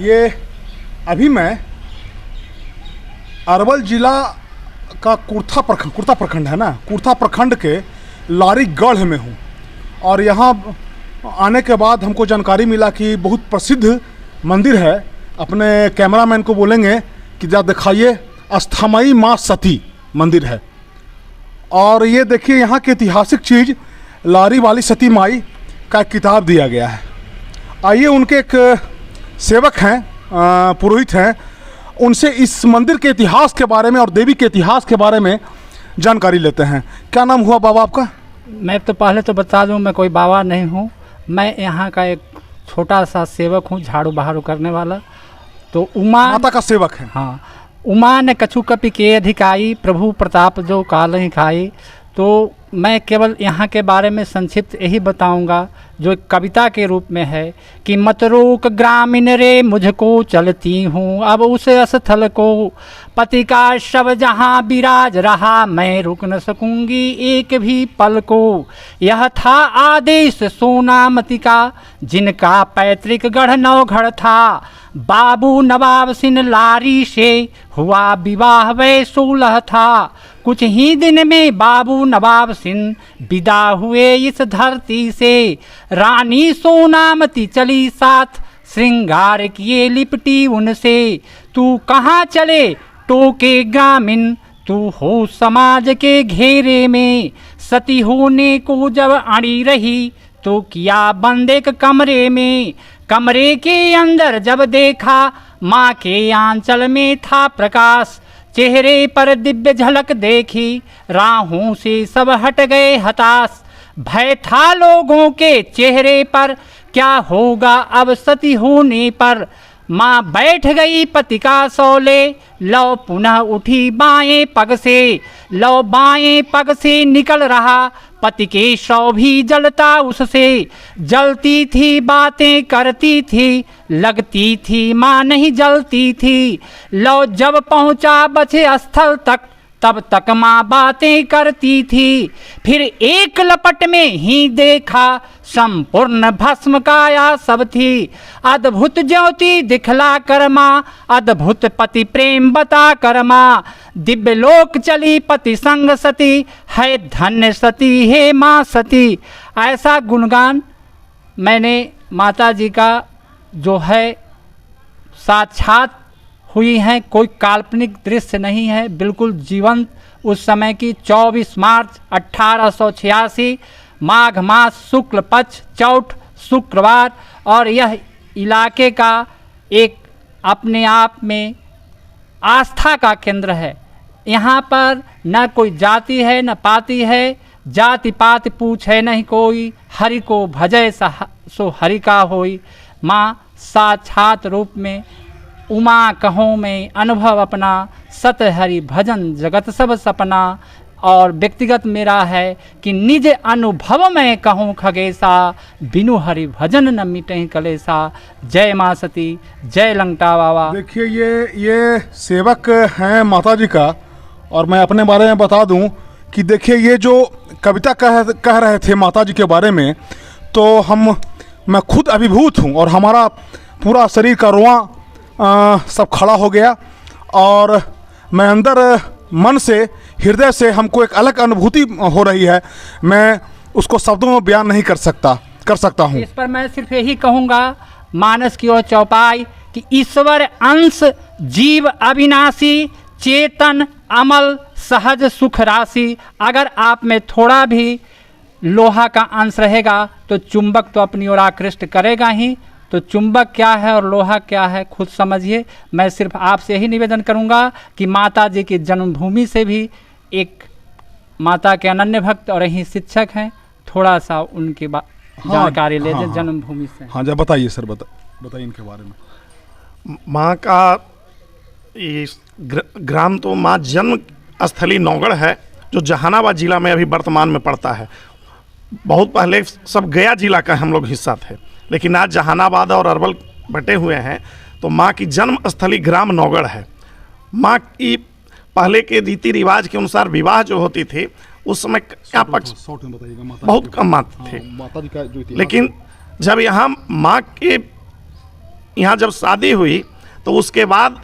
ये अभी मैं अरवल जिला का कुर्था प्रखंड है ना, कुर्था प्रखंड के लारीगढ़ में हूँ। और यहाँ आने के बाद हमको जानकारी मिला कि बहुत प्रसिद्ध मंदिर है। अपने कैमरामैन को बोलेंगे कि जा दिखाइए, अस्थामयी माँ सती मंदिर है। और ये देखिए यहाँ की ऐतिहासिक चीज़ लारी वाली सती माई का एक किताब दिया गया है। आइए उनके एक सेवक हैं, पुरोहित हैं, उनसे इस मंदिर के इतिहास के बारे में और देवी के इतिहास के बारे में जानकारी लेते हैं। क्या नाम हुआ बाबा आपका? मैं तो पहले तो बता दूं, मैं कोई बाबा नहीं हूं। मैं यहाँ का एक छोटा सा सेवक हूं, झाड़ू बहारू करने वाला। तो उमा माता का सेवक है। हाँ, उमा ने कछु कपि के अधिकाई, प्रभु प्रताप जो काल ही खाई। तो मैं केवल यहाँ के बारे में संक्षिप्त यही बताऊंगा, जो एक कविता के रूप में है कि मत रोक ग्रामीण रे मुझको चलती हूँ, अब उस स्थल को पति का शव जहाँ विराज रहा, मैं रुक न सकूंगी एक भी पल को। यह था आदेश सोनामती का, जिनका पैतृक गढ़ नौगढ़ था। बाबू नवाब सिंह लारी से हुआ विवाह वै 16 था। कुछ ही दिन में बाबू नवाब सिंह विदा हुए इस धरती से। रानी सोनामती चली साथ, श्रृंगार किए लिपटी उनसे। तू कहाँ चले टोके ग्रामीण, तू हो समाज के घेरे में। सती होने को जब अड़ी रही, तो किया बंद एक कमरे में। कमरे के अंदर जब देखा, माँ के आंचल में था प्रकाश। चेहरे पर दिव्य झलक देखी, राहों से सब हट गए हताश। भय था लोगों के चेहरे पर, क्या होगा अब सती होने पर। माँ बैठ गई पति का सौले, लौ पुनः उठी बाएं पग से। लौ बाएं पग से निकल रहा, पति के शव भी जलता उससे। जलती थी बातें करती थी, लगती थी माँ नहीं जलती थी। लौ जब पहुँचा बचे स्थल तक, तब तक माँ बातें करती थी। फिर एक लपट में ही देखा, संपूर्ण भस्म काया सब थी। अद्भुत ज्योति दिखला कर माँ, अद्भुत पति प्रेम बता कर माँ। दिव्य लोक चली पति संग सती, है धन्य सती है माँ सती। ऐसा गुणगान मैंने माता जी का जो है साक्षात हुई हैं, कोई काल्पनिक दृश्य नहीं है, बिल्कुल जीवंत। उस समय की 24 मार्च 1886 माघ मास शुक्ल पक्ष चौथ शुक्रवार। और यह इलाके का एक अपने आप में आस्था का केंद्र है। यहाँ पर न कोई जाति है न पाति है, जाति पाति पूछे नहीं कोई। हरि को भजय सो हरि का होई। माँ साक्षात रूप में उमा कहो में अनुभव अपना, सत हरि भजन जगत सब सपना। और व्यक्तिगत मेरा है कि निज अनुभव में कहूँ खगेसा, बिनु हरि भजन न मिटे कलेसा। जय माँ सती, जय लंका बाबा। देखिए ये सेवक हैं माता जी का। और मैं अपने बारे में बता दूं कि देखिए ये जो कविता कह रहे थे माता जी के बारे में, तो मैं खुद अभिभूत हूं और हमारा पूरा शरीर का रोआं सब खड़ा हो गया। और मैं अंदर मन से हृदय से हमको एक अलग अनुभूति हो रही है। मैं उसको शब्दों में बयान नहीं कर सकता हूँ। इस पर मैं सिर्फ यही कहूँगा, मानस की ओर चौपाई कि ईश्वर अंश जीव अविनाशी, चेतन अमल सहज सुख राशि। अगर आप में थोड़ा भी लोहा का अंश रहेगा तो चुंबक तो अपनी ओर आकृष्ट करेगा ही। तो चुंबक क्या है और लोहा क्या है खुद समझिए। मैं सिर्फ आपसे यही निवेदन करूंगा कि माता जी की जन्मभूमि से भी एक माता के अनन्य भक्त और यही शिक्षक हैं, थोड़ा सा उनकी जानकारी ले जाए जन्मभूमि से। हाँ जी, बताइए सर, बताइए इनके बारे में। माँ का इस ग्राम तो माँ जन्म स्थली नौगढ़ है, जो जहानाबाद जिला में अभी वर्तमान में पड़ता है। बहुत पहले सब गया जिला का हम लोग हिस्सा थे, लेकिन आज जहानाबाद और अरवल बटे हुए हैं। तो माँ की जन्म स्थली ग्राम नौगढ़ है। माँ की पहले के रीति रिवाज के अनुसार विवाह जो होती थी उस समय क्या पक्ष बहुत कम मात्र थे। लेकिन जब यहाँ माँ के यहाँ जब शादी हुई तो उसके बाद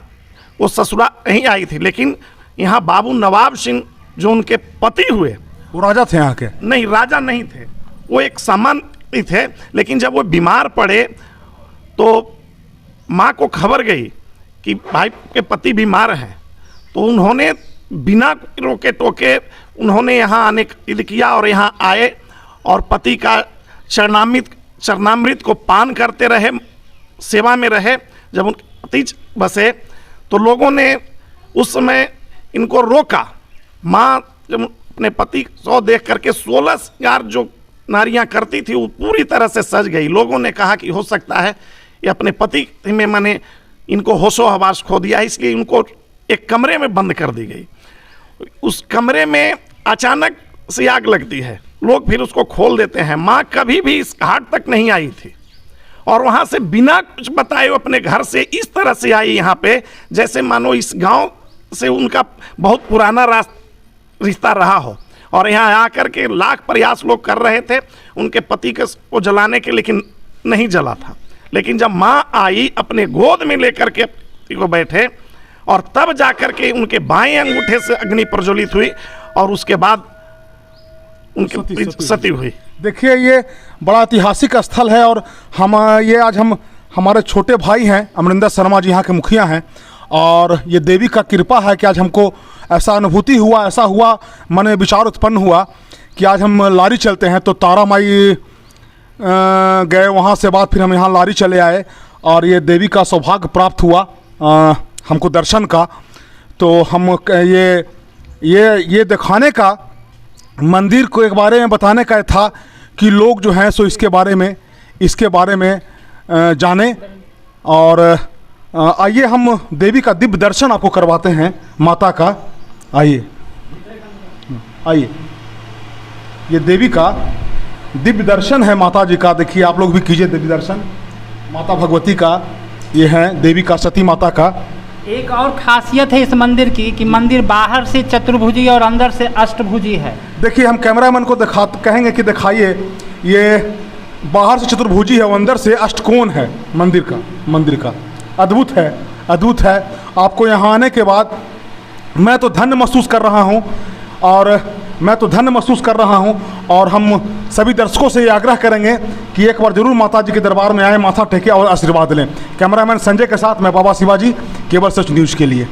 वो ससुरा यहीं आई थी, लेकिन यहाँ बाबू नवाब सिंह जो उनके पति हुए, वो राजा थे यहाँ के? नहीं, राजा नहीं थे, वो एक सामान्य थे। लेकिन जब वो बीमार पड़े तो माँ को खबर गई कि भाई के पति बीमार हैं, तो उन्होंने बिना रोके टोके उन्होंने यहाँ आने का इद किया और यहाँ आए और पति का चरणामृत को पान करते रहे, सेवा में रहे। जब उनके पति बसे तो लोगों ने उस समय इनको रोका। माँ जब अपने पति को देख करके 16 श्रृंगार जो नारियां करती थी वो पूरी तरह से सज गई। लोगों ने कहा कि हो सकता है ये अपने पति में माने इनको होशो हवास खो दिया, इसलिए इनको एक कमरे में बंद कर दी गई। उस कमरे में अचानक से आग लगती है, लोग फिर उसको खोल देते हैं। माँ कभी भी इस घाट तक नहीं आई थी और वहाँ से बिना कुछ बताए अपने घर से इस तरह से आई यहाँ पे, जैसे मानो इस गांव से उनका बहुत पुराना रिश्ता रहा हो। और यहाँ आकर के लाख प्रयास लोग कर रहे थे उनके पति को जलाने के, लेकिन नहीं जला था। लेकिन जब माँ आई अपने गोद में लेकर के पति को बैठे और तब जाकर के उनके बाएं अंगूठे से अग्नि प्रज्वलित हुई और उसके बाद उनकी सती हुई। देखिए ये बड़ा ऐतिहासिक स्थल है और हम हमारे छोटे भाई हैं अमरिंदर शर्मा जी यहाँ के मुखिया हैं और ये देवी का कृपा है कि आज हमको ऐसा अनुभूति हुआ, ऐसा हुआ, मन में विचार उत्पन्न हुआ कि आज हम लारी चलते हैं। तो तारा माई गए, वहाँ से बाद फिर हम यहाँ लारी चले आए और ये देवी का सौभाग्य प्राप्त हुआ हमको दर्शन का। तो हम ये दिखाने का, मंदिर को एक बारे में बताने का था कि लोग जो हैं सो इसके बारे में जाने। और आइए हम देवी का दिव्य दर्शन आपको करवाते हैं माता का। आइए ये देवी का दिव्य दर्शन है माता जी का। देखिए आप लोग भी कीजिए दिव्य दर्शन माता भगवती का। ये है देवी का, सती माता का। एक और खासियत है इस मंदिर की कि मंदिर बाहर से चतुर्भुजी और अंदर से अष्टभुजी है। देखिए हम कैमरामैन को कहेंगे कि दिखाइए, ये बाहर से चतुर्भुजी है, वो अंदर से अष्टकोण है मंदिर का। अद्भुत है। आपको यहाँ आने के बाद मैं तो धन्य महसूस कर रहा हूँ और हम सभी दर्शकों से ये आग्रह करेंगे कि एक बार जरूर माता जी के दरबार में आए, माथा टेके और आशीर्वाद लें। कैमरामैन संजय के साथ मैं बाबा शिवाजी, केबल सच न्यूज़ के लिए।